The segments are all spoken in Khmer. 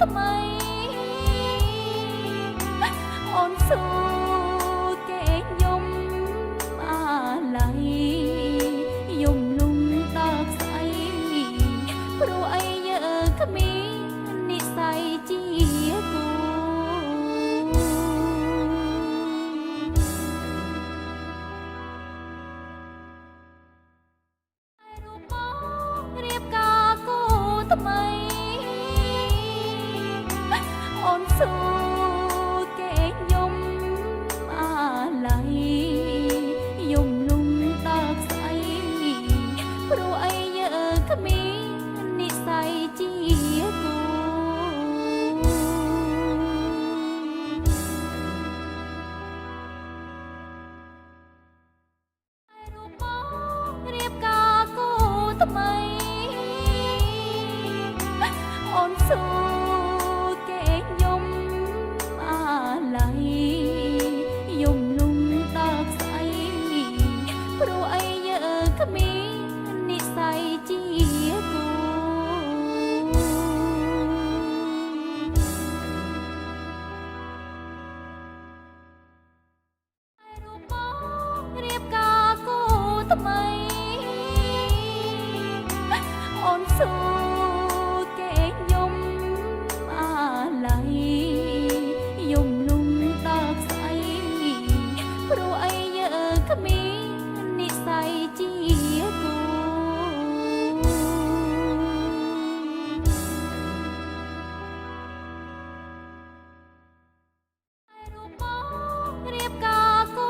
ថ្មីអូនសួរគេខ្ញុំអាឡ័យយំលំដល់ស្អីព្រោះអីយើងគ្មាននិស្ស័យជាគូរូបមករៀបការគូថ្មីអូនសួរគេខ្ញុំអាឡ័យយំលំដល់ស្អីព្រោះអីយើងគ្មាននិស្ស័យជាគូរូបមករៀបការគូថ្មីអូនសួរគេខ្ញុំអាឡ័យយំលំដល់ស្អីព្រោះអីយើងគ្មាននិស្ស័យជាគូរូបមករៀបការគូថ្មីអូនសួរគេខ្ញុំអាឡ័យយំលំដល់ស្អីព្រោះអីយើងគ្មាននិស្ស័យជាគូរូបមករៀបការគូ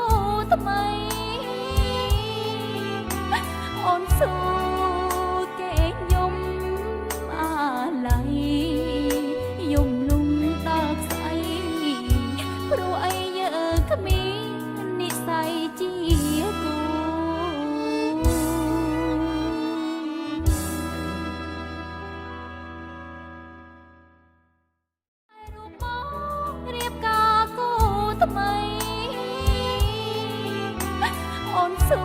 ថ្មីអូនសួរគេខ្ញុំអាឡ័យយំលំដល់ស្អីព្រោះអីយើងគ្មាននិស្ស័យជាគូរូបមករៀបការគូថ្មីអូនសួ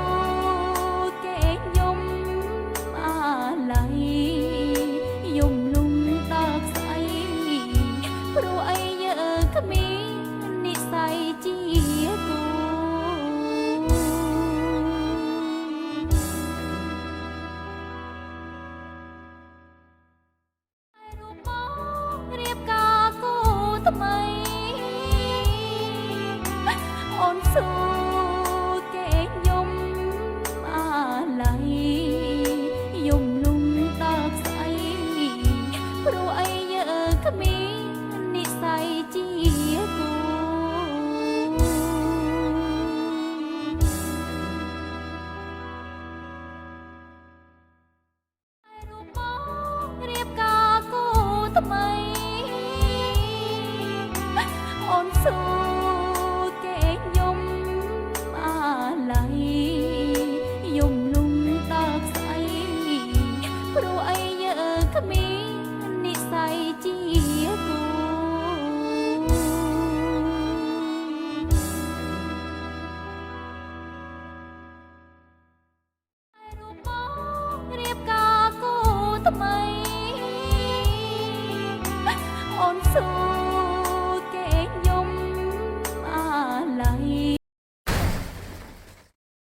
រគេខ្ញុំអាឡ័យយំលំដល់ស្អីព្រោះអីយើងគ្មាននិស្ស័យជាគូរូបមករៀបការគូថ្មីអូនសួរគេខ្ញុំអាឡ័យយំលំដល់ស្អីព្រោះអីយើងគ្មាននិស្ស័យជាគូរូបមករៀបការគូថ្មី